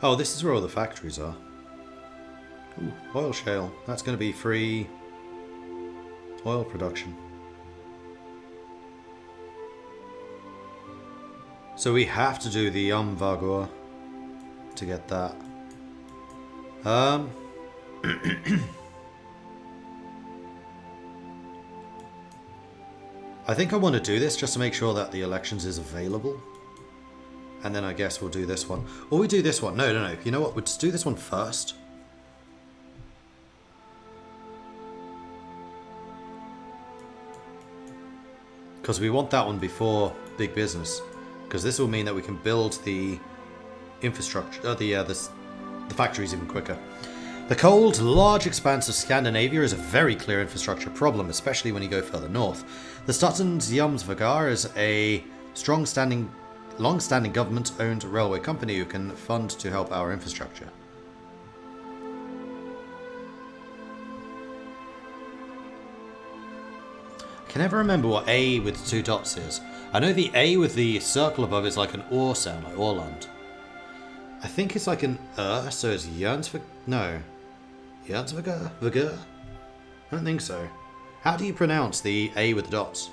Oh, this is where all the factories are. Ooh, oil shale. That's going to be free oil production. So we have to do the Vagor to get that. I think I want to do this just to make sure that the elections is available. And then I guess we'll do this one. Or we do this one. No, no, no. You know what? We'll just do this one first. Because we want that one before big business. Because this will mean that we can build the infrastructure, the factories even quicker. The cold, large expanse of Scandinavia is a very clear infrastructure problem, especially when you go further north. The Statens Jomsvagar is a long-standing government-owned railway company who can fund to help our infrastructure. I can never remember what A with 2 dots is. I know the A with the circle above is like an or sound, like Orland. I think it's like an so it's Jomsvagar. No. Jomsvagar? Vagar? I don't think so. How do you pronounce the A with the dots?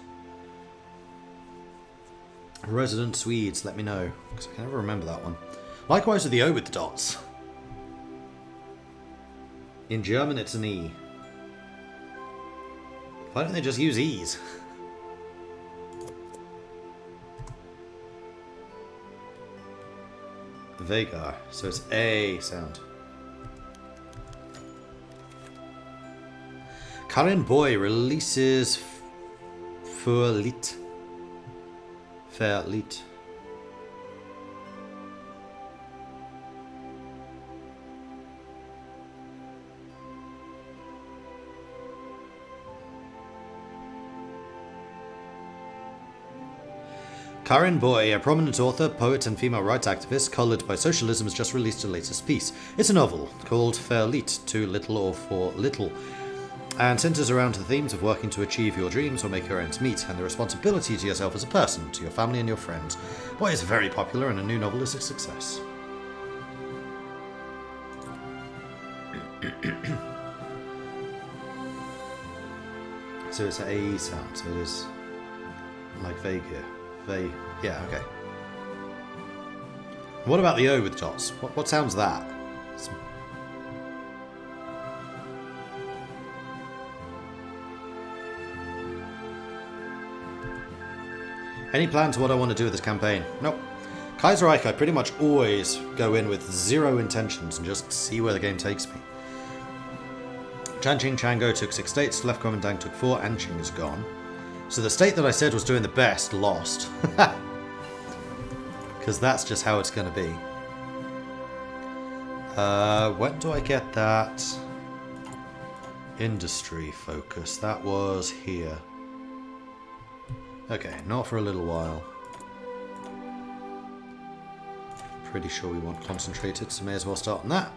Resident Swedes, let me know, because I can never remember that one. Likewise with the O with the dots. In German it's an E. Why don't they just use E's? Vagar, so it's A sound. Karin Boy releases Verlit. Verlit. Karin Boy, a prominent author, poet and female rights activist coloured by socialism, has just released her latest piece. It's a novel called Verlit, too little or for little, and centres around the themes of working to achieve your dreams or make your ends meet, and the responsibility to yourself as a person, to your family and your friends. Boy, it's very popular and a new novel is a success. So it's an AE sound, so it is like vague here. Yeah, okay. What about the O with dots? What sounds that? Any plans for what I want to do with this campaign? Nope. Kaiserreich, I pretty much always go in with zero intentions and just see where the game takes me. Chanqing Chango took 6 states, Left Kuomintang took 4, and Qing is gone. So the state that I said was doing the best lost. Because that's just how it's going to be. When do I get that industry focus? That was here. Okay, not for a little while. Pretty sure we want concentrated, so may as well start on that.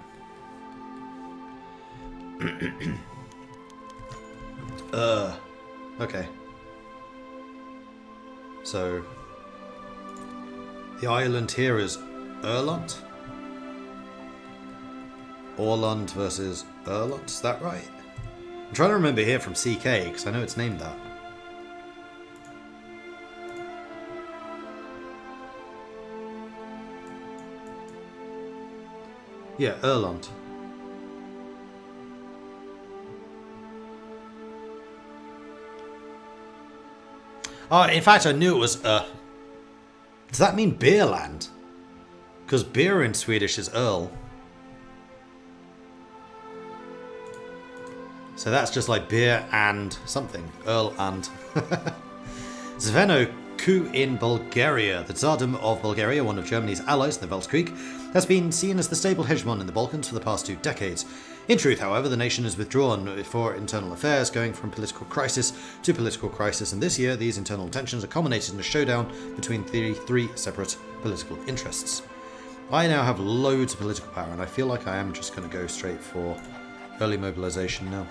Okay. So, the island here is Erland? Orland versus Erland, is that right? I'm trying to remember here from CK, because I know it's named that. Yeah, Erland. Oh, in fact, I knew it was Does that mean Beerland? Because beer in Swedish is Earl. So that's just like beer and something. Earl and. Zveno coup in Bulgaria. The Tsardom of Bulgaria, one of Germany's allies in the Weltkrieg, has been seen as the stable hegemon in the Balkans for the past 2 decades. In truth, however, the nation has withdrawn for internal affairs, going from political crisis to political crisis, and this year these internal tensions are culminated in a showdown between three separate political interests. I now have loads of political power, and I feel like I am just going to go straight for early mobilization now.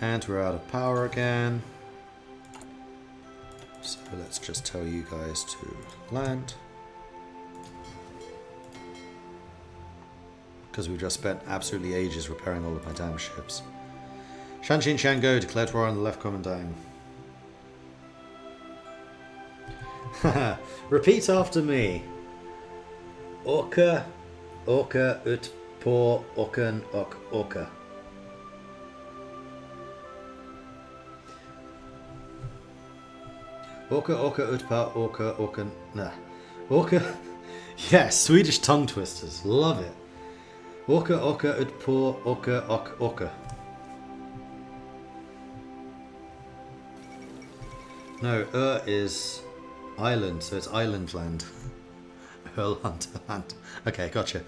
And we're out of power again. So let's just tell you guys to land. because we've just spent absolutely ages repairing all of my damn ships. Shanshin Shango declared war on the left Kuomintang. Haha, repeat after me. Orca, orca, ut, por, orcan, ok, orca. Orca, orca, ut, pa, orca, orcan, nah. Orca, yes, Swedish tongue twisters, love it. Orca, orca, ut, por, orca, ok, orca. No, is island, so it's island land. Earl Hunter land. Okay, gotcha.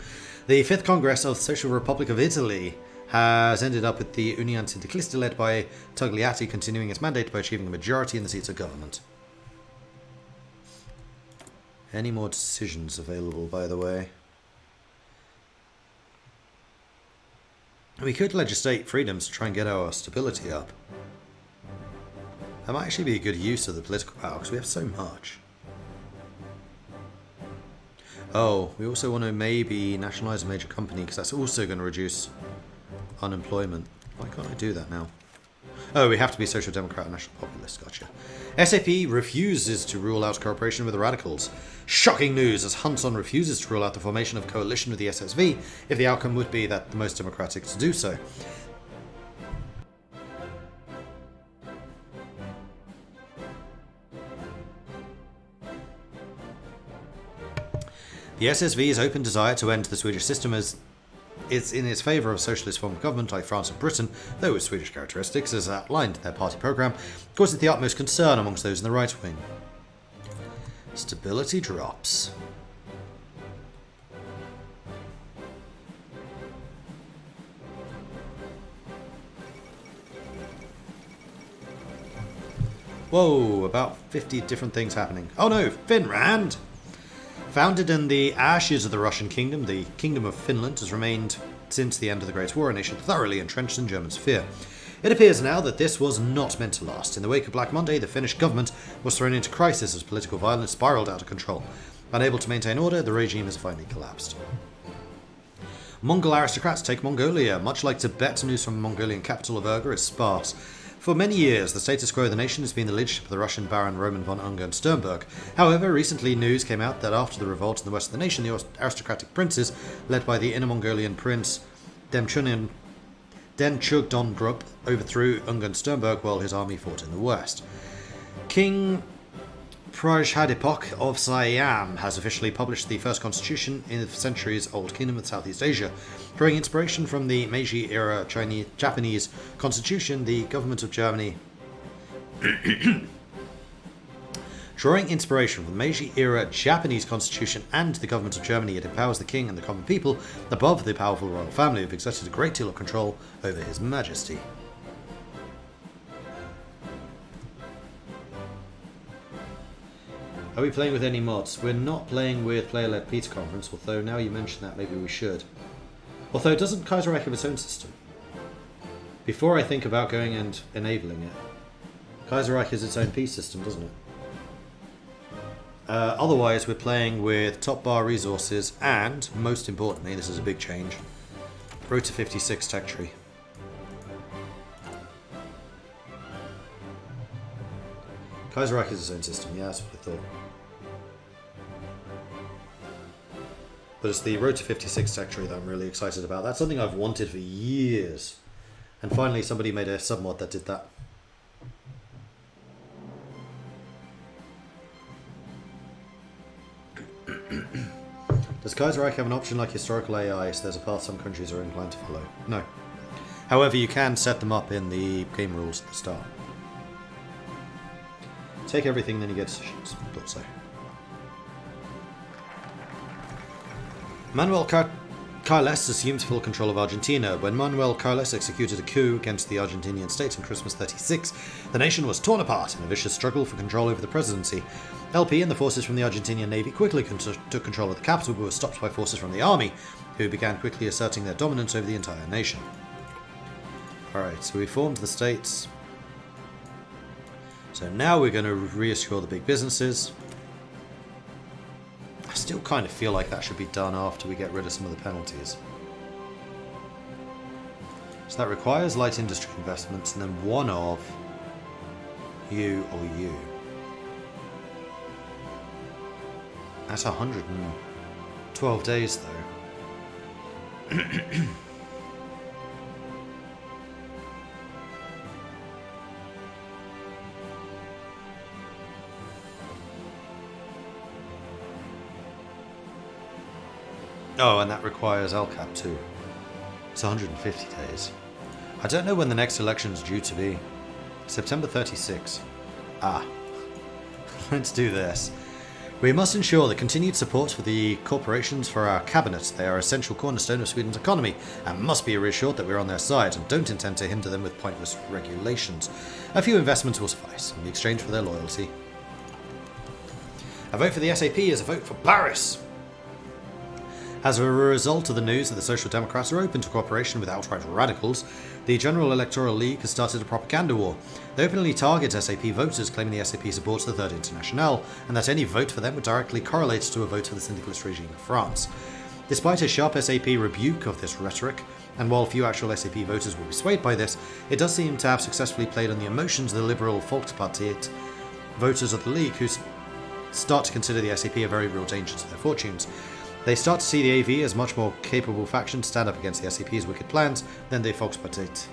The 5th Congress of the Social Republic of Italy has ended up with the Union Sindicalista led by Togliatti continuing its mandate by achieving a majority in the seats of government. Any more decisions available, by the way? We could legislate freedoms to try and get our stability up. That might actually be a good use of the political power, because we have so much. Oh, we also want to maybe nationalise a major company, because that's also going to reduce unemployment. Why can't I do that now? Oh, we have to be Social Democrat and National Populist, gotcha. SAP refuses to rule out cooperation with the radicals. Shocking news, as Hunson refuses to rule out the formation of coalition with the SSV, if the outcome would be that the most democratic to do so. The SSV's open desire to end the Swedish system is in its favour of a socialist form of government like France and Britain, though with Swedish characteristics as outlined in their party programme, causes the utmost concern amongst those in the right wing. Stability drops. Whoa, about 50 different things happening. Oh no, Finland! Founded in the ashes of the Russian kingdom, the Kingdom of Finland has remained since the end of the Great War a nation thoroughly entrenched in German sphere. It appears now that this was not meant to last. In the wake of Black Monday, the Finnish government was thrown into crisis as political violence spiralled out of control. Unable to maintain order, the regime has finally collapsed. Mongol aristocrats take Mongolia. Much like Tibet, news from the Mongolian capital of Urga is sparse. For many years, the status quo of the nation has been the leadership of the Russian Baron Roman von Ungern-Sternberg. However, recently news came out that after the revolt in the west of the nation, the aristocratic princes, led by the Inner Mongolian prince Demchugdongrub, overthrew Ungern-Sternberg while his army fought in the west. King Prajhadipok of Siam has officially published the first constitution in the centuries-old kingdom of Southeast Asia. Drawing inspiration from the Meiji-era Japanese constitution, the government of Germany... Drawing inspiration from the Meiji-era Japanese constitution and the government of Germany, it empowers the king and the common people above the powerful royal family who have exerted a great deal of control over his majesty. Are we playing with any mods? We're not playing with player-led Peter Conference, although now you mention that, maybe we should. Although, doesn't Kaiserreich have its own system? Before I think about going and enabling it, Kaiserreich has its own peace system, doesn't it? Otherwise, we're playing with top bar resources and, most importantly, this is a big change, Rota 56 tech tree. Kaiserreich has its own system, yeah, that's what I thought. But it's the Rota 56 tech tree that I'm really excited about. That's something I've wanted for years. And finally somebody made a submod that did that. Does Kaiserreich have an option like historical AI, so there's a path some countries are inclined to follow? No. However, you can set them up in the game rules at the start. Take everything, then you get decisions. Thought so. Manuel Carles assumed full control of Argentina. When Manuel Carles executed a coup against the Argentinian state in Christmas 36, the nation was torn apart in a vicious struggle for control over the presidency. LP and the forces from the Argentinian Navy quickly took control of the capital, but were stopped by forces from the army, who began quickly asserting their dominance over the entire nation. Alright, so we formed the states. So now we're going to reassure the big businesses. I still kind of feel like that should be done after we get rid of some of the penalties. So that requires light industry investments, and then one of you or you. That's 112 days, though. Oh, and that requires LCAP too. It's 150 days. I don't know when the next election's due to be. September 36. Ah. Let's do this. We must ensure the continued support for the corporations for our cabinet. They are an essential cornerstone of Sweden's economy and must be reassured that we're on their side and don't intend to hinder them with pointless regulations. A few investments will suffice in the exchange for their loyalty. A vote for the SAP is a vote for Paris. As a result of the news that the Social Democrats are open to cooperation with outright radicals, the General Electoral League has started a propaganda war. They openly target SAP voters, claiming the SAP supports the Third Internationale, and that any vote for them would directly correlate to a vote for the syndicalist regime in France. Despite a sharp SAP rebuke of this rhetoric, and while few actual SAP voters will be swayed by this, it does seem to have successfully played on the emotions of the liberal Volkspartiet voters of the League, who start to consider the SAP a very real danger to their fortunes. They start to see the AV as much more capable faction to stand up against the SCP's wicked plans than the Volkspartiet.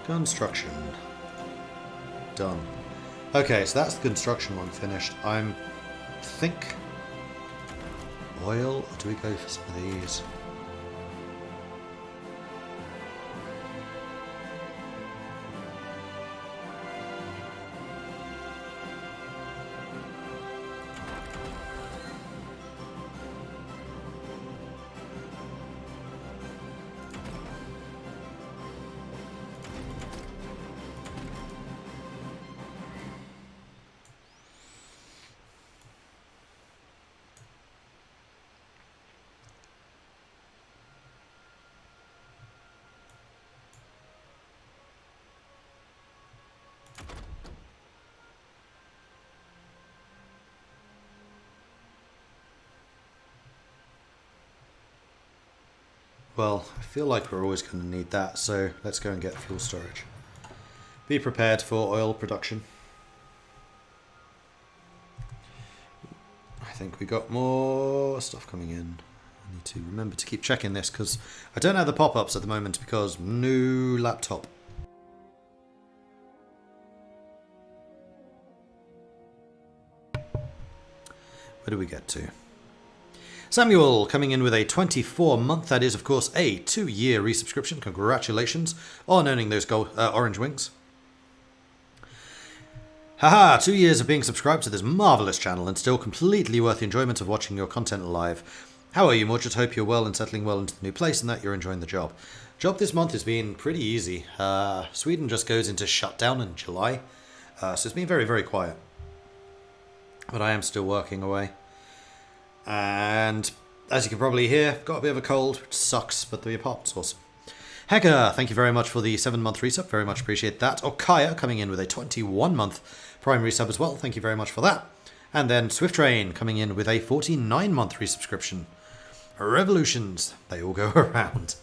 Construction. Done. Okay, so that's the construction one finished. think oil, or do we go for some of these? Well, I feel like we're always going to need that, so let's go and get fuel storage. Be prepared for oil production. I think we got more stuff coming in. I need to remember to keep checking this because I don't have the pop-ups at the moment because new laptop. Where do we get to? Samuel coming in with a 24-month, that is of course a 2-year resubscription. Congratulations on earning those gold, orange wings. Haha, 2 years of being subscribed to this marvellous channel and still completely worth the enjoyment of watching your content live. How are you, Mordred? Hope you're well and settling well into the new place and that you're enjoying the job. Job this month has been pretty easy. Sweden just goes into shutdown in July, so it's been very, very quiet. But I am still working away. And as you can probably hear, got a bit of a cold, which sucks, but the apartment's awesome. Hegger, thank you very much for the 7-month resub, very much appreciate that. Okaya coming in with a 21-month prime resub as well, thank you very much for that. And then Swift Train coming in with a 49-month resubscription. Revolutions, they all go around.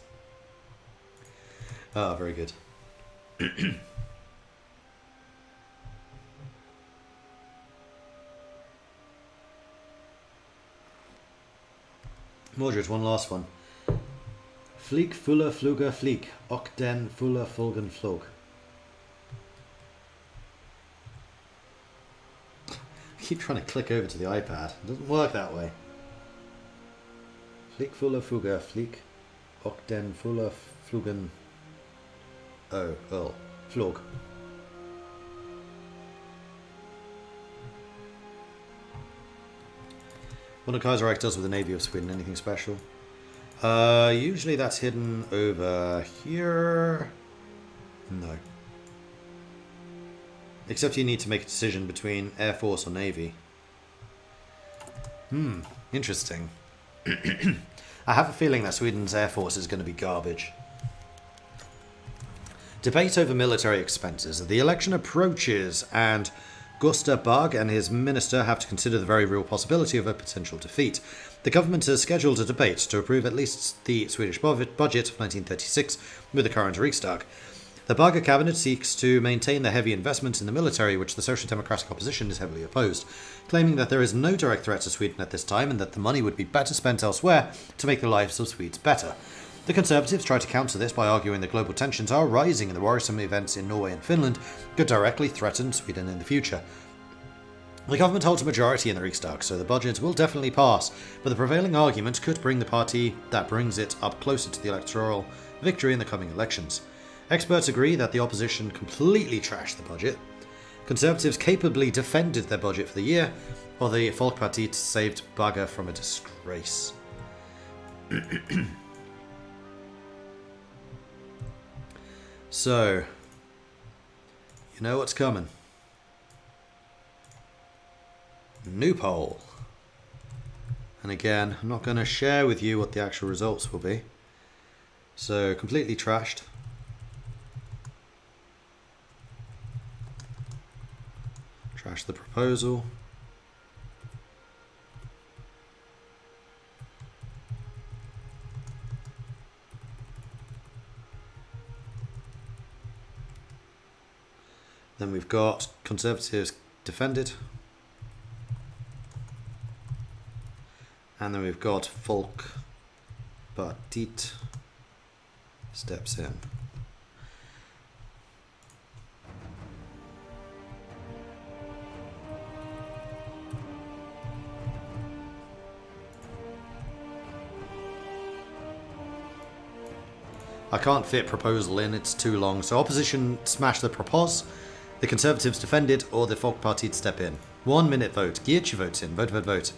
Ah, very good. Mordred, one last one. Flieg, fuller, fluger, flieg. Ok den, fuller, fulgen, flog. I keep trying to click over to the iPad. It doesn't work that way. Flieg, fuller, fluger, flieg. Ok den, fuller, flugen. Oh, flog. What a Kaiserreich does with the Navy of Sweden, anything special? Usually that's hidden over here. No. Except you need to make a decision between Air Force or Navy. Interesting. I have a feeling that Sweden's Air Force is going to be garbage. Debate over military expenses. The election approaches, and Gustav Bug and his minister have to consider the very real possibility of a potential defeat. The government has scheduled a debate to approve at least the Swedish budget of 1936 with the current Riksdag. The Bugge cabinet seeks to maintain the heavy investment in the military, which the Social Democratic opposition is heavily opposed, claiming that there is no direct threat to Sweden at this time and that the money would be better spent elsewhere to make the lives of Swedes better. The Conservatives try to counter this by arguing that global tensions are rising and the worrisome events in Norway and Finland could directly threaten Sweden in the future. The government holds a majority in the Riksdag, so the budget will definitely pass, but the prevailing argument could bring the party that brings it up closer to the electoral victory in the coming elections. Experts agree that the opposition completely trashed the budget. Conservatives capably defended their budget for the year, while the Folkpartiet saved Bugge from a disgrace. So, you know what's coming. New poll. And again, I'm not going to share with you what the actual results will be. So, completely trashed. Trash the proposal. Then we've got Conservatives defended. And then we've got Folkpartiet steps in. I can't fit proposal in, it's too long. So opposition smash the propose, the Conservatives defend it, or the Folkpartiet step in. 1 minute vote. Get your votes in. Vote, vote, vote.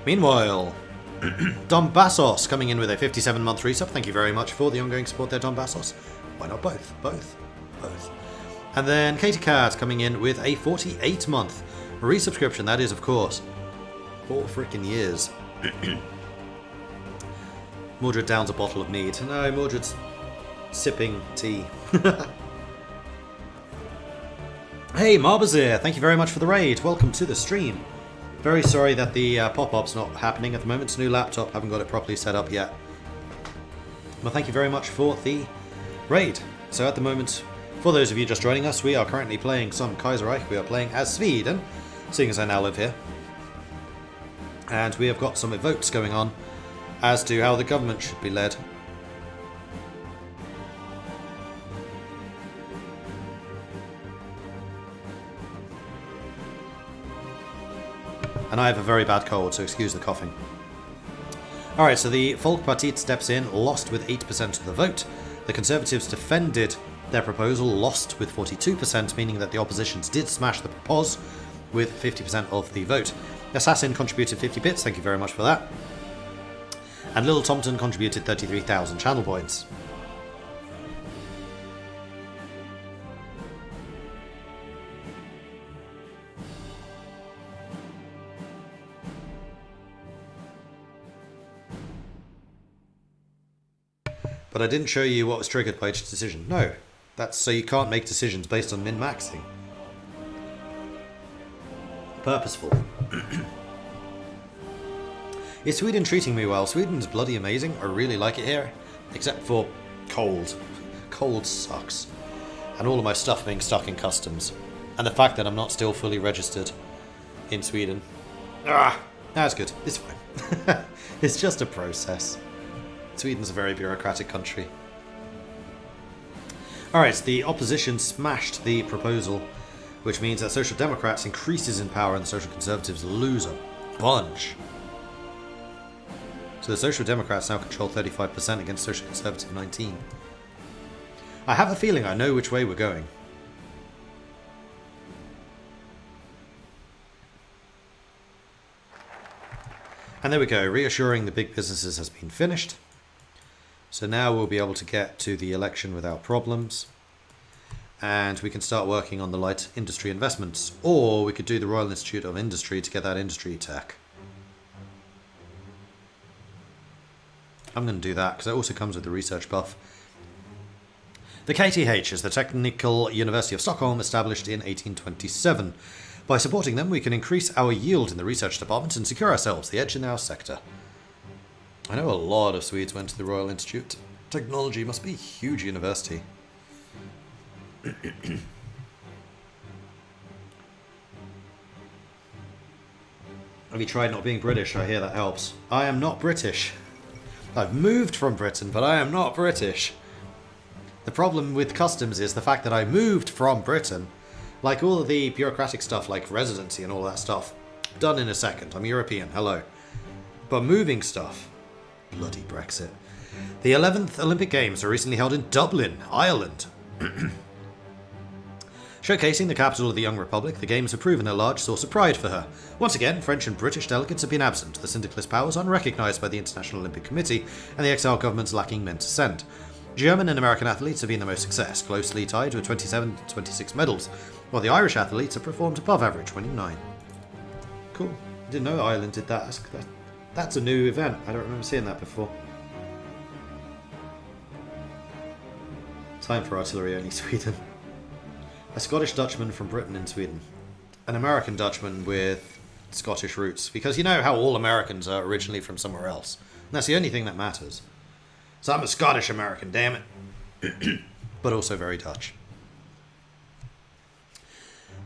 Meanwhile, Donbassos coming in with a 57-month resub. Thank you very much for the ongoing support there, Donbassos. Why not both? Both. And then Katie Cat coming in with a 48-month resubscription. That is, of course, 4 freaking years. Mordred downs a bottle of mead. No, Mordred's sipping tea. Hey, Marbazir, thank you very much for the raid. Welcome to the stream. Very sorry that the pop-up's not happening at the moment. It's a new laptop, haven't got it properly set up yet. Well, thank you very much for the raid. So at the moment, for those of you just joining us, we are currently playing some Kaiserreich. We are playing as Sweden, seeing as I now live here. And we have got some votes going on as to how the government should be led. And I have a very bad cold, so excuse the coughing. Alright, so the Folkpartiet steps in, lost with 8% of the vote. The Conservatives defended their proposal, lost with 42%, meaning that the oppositions did smash the propose with 50% of the vote. Assassin contributed 50 bits, thank you very much for that. And Little Tomton contributed 33,000 channel points. But I didn't show you what was triggered by each decision. No, that's so you can't make decisions based on min-maxing. Purposeful. Is Sweden treating me well? Sweden's bloody amazing. I really like it here. Except for cold. Cold sucks. And all of my stuff being stuck in customs. And the fact that I'm not still fully registered in Sweden. That's good. It's fine. It's just a process. Sweden's a very bureaucratic country. Alright, the opposition smashed the proposal, which means that Social Democrats increases in power and the Social Conservatives lose a bunch. So the Social Democrats now control 35% against Social Conservative 19%. I have a feeling I know which way we're going. And there we go, reassuring the big businesses has been finished. So now we'll be able to get to the election without problems. And we can start working on the light industry investments. Or we could do the Royal Institute of Industry to get that industry tech. I'm going to do that because it also comes with the research buff. The KTH is the Technical University of Stockholm, established in 1827. By supporting them, we can increase our yield in the research department and secure ourselves the edge in our sector. I know a lot of Swedes went to the Royal Institute. Technology must be a huge university. Have you tried not being British? I hear that helps. I am not British. I've moved from Britain, but I am not British. The problem with customs is the fact that I moved from Britain. Like all of the bureaucratic stuff, like residency and all that stuff, done in a second. I'm European, hello. But moving stuff, bloody Brexit. The 11th Olympic Games were recently held in Dublin, Ireland. Showcasing the capital of the young republic, the Games have proven a large source of pride for her. Once again, French and British delegates have been absent, the syndicalist powers unrecognised by the International Olympic Committee, and the exiled governments lacking men to send. German and American athletes have been the most success, closely tied with 27 to 26 medals, while the Irish athletes have performed above average, winning 9. Cool. Didn't know Ireland did that. That's a new event. I don't remember seeing that before. Time for artillery only Sweden. A Scottish Dutchman from Britain in Sweden. An American Dutchman with Scottish roots. Because you know how all Americans are originally from somewhere else. And that's the only thing that matters. So I'm a Scottish American, damn it. But also very Dutch.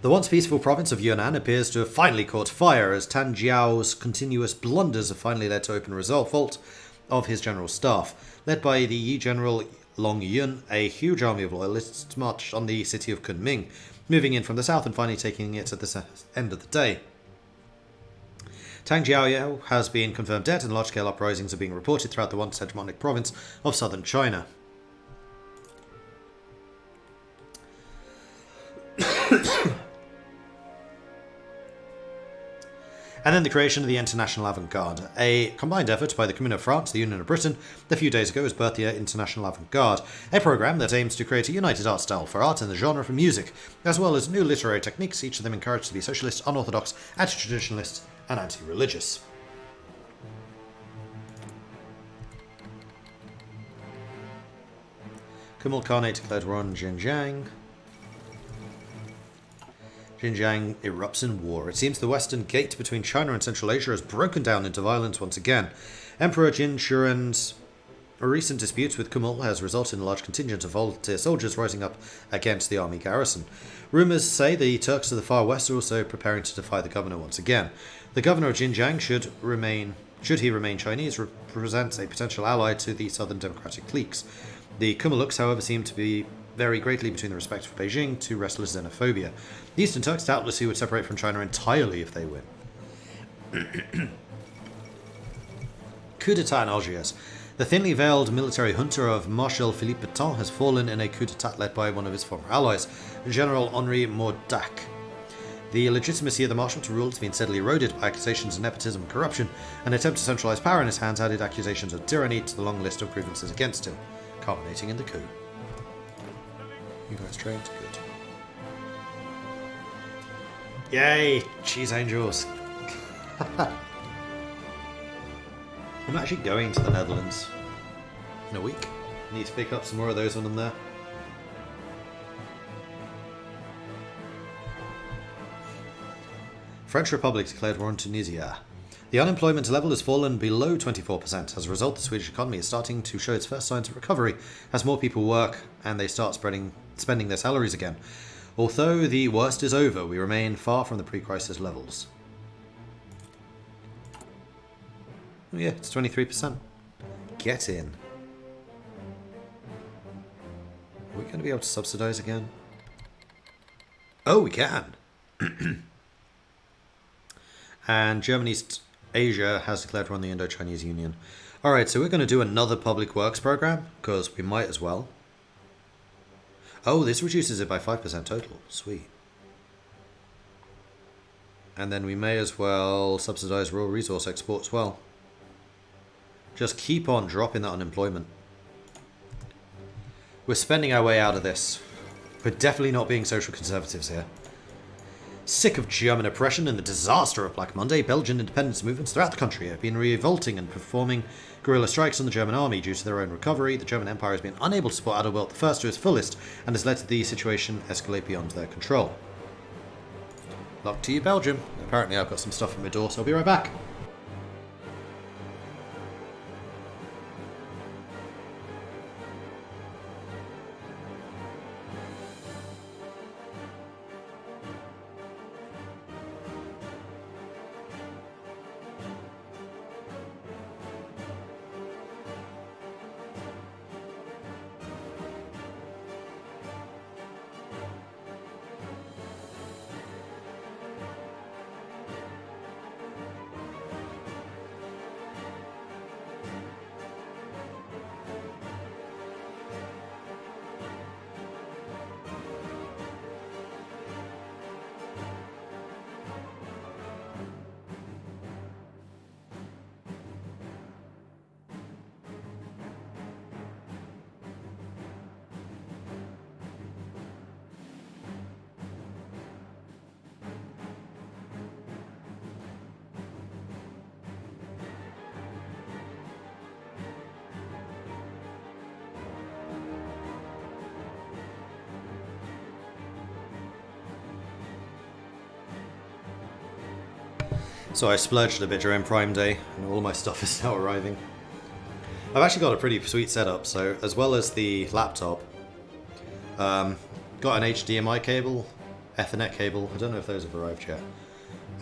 The once peaceful province of Yunnan appears to have finally caught fire as Tan Jiao's continuous blunders have finally led to open revolt of his general staff. Led by the Yi General Long Yun, a huge army of loyalists marched on the city of Kunming, moving in from the south and finally taking it at the end of the day. Tang Jiao has been confirmed dead, and large-scale uprisings are being reported throughout the once hegemonic province of southern China. And then the creation of the International Avant-Garde, a combined effort by the Commune of France, the Union of Britain, a few days ago has birthed the International Avant-Garde, a program that aims to create a united art style for art and the genre for music, as well as new literary techniques, each of them encouraged to be socialist, unorthodox, anti-traditionalist, and anti-religious. Kumal Khanate declared war on Xinjiang. Xinjiang erupts in war. It seems the western gate between China and Central Asia has broken down into violence once again. Emperor Jin Shuren's recent disputes with Kumal has resulted in a large contingent of volunteer soldiers rising up against the army garrison. Rumours say the Turks of the far west are also preparing to defy the governor once again. The governor of Xinjiang, should he remain Chinese, represents a potential ally to the southern democratic cliques. The Kumaluks, however, seem to vary greatly between the respect for Beijing to restless xenophobia. The Eastern Turks doubtlessly would separate from China entirely if they win. Coup d'etat in Algiers. The thinly veiled military junta of Marshal Philippe Pétain has fallen in a coup d'etat led by one of his former allies, General Henri Mordred. The legitimacy of the marshal to rule has been steadily eroded by accusations of nepotism and corruption. An attempt to centralise power in his hands added accusations of tyranny to the long list of grievances against him, culminating in the coup. You guys trained? Good. Yay! Cheese Angels! I'm actually going to the Netherlands in a week. Need to pick up some more of those when I'm there. French Republic declared war on Tunisia. The unemployment level has fallen below 24%. As a result, the Swedish economy is starting to show its first signs of recovery as more people work and they start spending their salaries again. Although the worst is over, we remain far from the pre-crisis levels. Oh yeah, it's 23%. Get in. Are we going to be able to subsidise again? Oh, we can! And Germany's Asia has declared war on the Indo-Chinese Union. Alright, so we're going to do another public works program, because we might as well. Oh, this reduces it by 5% total. Sweet. And then we may as well subsidize raw resource export as well. Just keep on dropping that unemployment. We're spending our way out of this. We're definitely not being social conservatives here. Sick of German oppression and the disaster of Black Monday, Belgian independence movements throughout the country have been revolting and performing guerrilla strikes on the German army. Due to their own recovery, the German Empire has been unable to support Adalbert I to its fullest and has led to the situation escalate beyond their control. Luck to you, Belgium. Apparently I've got some stuff at my door, so I'll be right back. So I splurged a bit during Prime Day, and all my stuff is now arriving. I've actually got a pretty sweet setup, so as well as the laptop, got an HDMI cable, Ethernet cable, I don't know if those have arrived yet,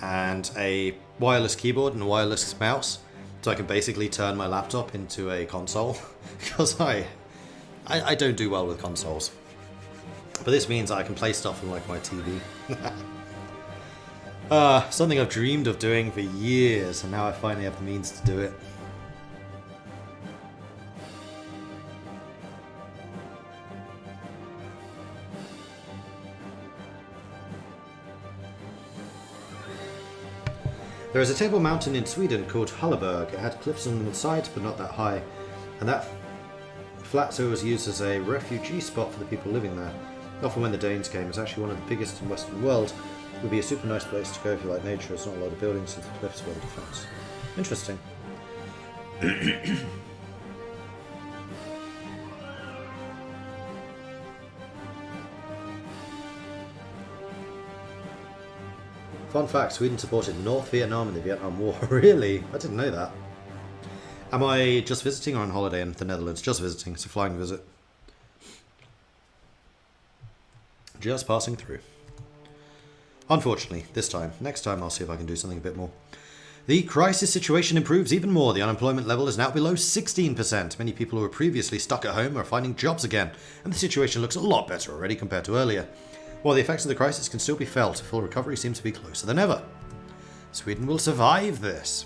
and a wireless keyboard and a wireless mouse, so I can basically turn my laptop into a console, because I don't do well with consoles. But this means I can play stuff on like my TV. Something I've dreamed of doing for years, and now I finally have the means to do it. There is a table mountain in Sweden called Halleberg. It had cliffs on the sides, but not that high, and that plateau was used as a refugee spot for the people living there. Often when the Danes came, it's actually one of the biggest in the Western world. It would be a super nice place to go if you like nature. It's not a lot of buildings, so the cliffs were the defense. Interesting. Fun fact, Sweden supported North Vietnam in the Vietnam War. Really? I didn't know that. Am I just visiting or on holiday in the Netherlands? Just visiting. It's a flying visit. Just passing through. Unfortunately, this time. Next time I'll see if I can do something a bit more. The crisis situation improves even more. The unemployment level is now below 16%. Many people who were previously stuck at home are finding jobs again, and the situation looks a lot better already compared to earlier. While the effects of the crisis can still be felt, full recovery seems to be closer than ever. Sweden will survive this.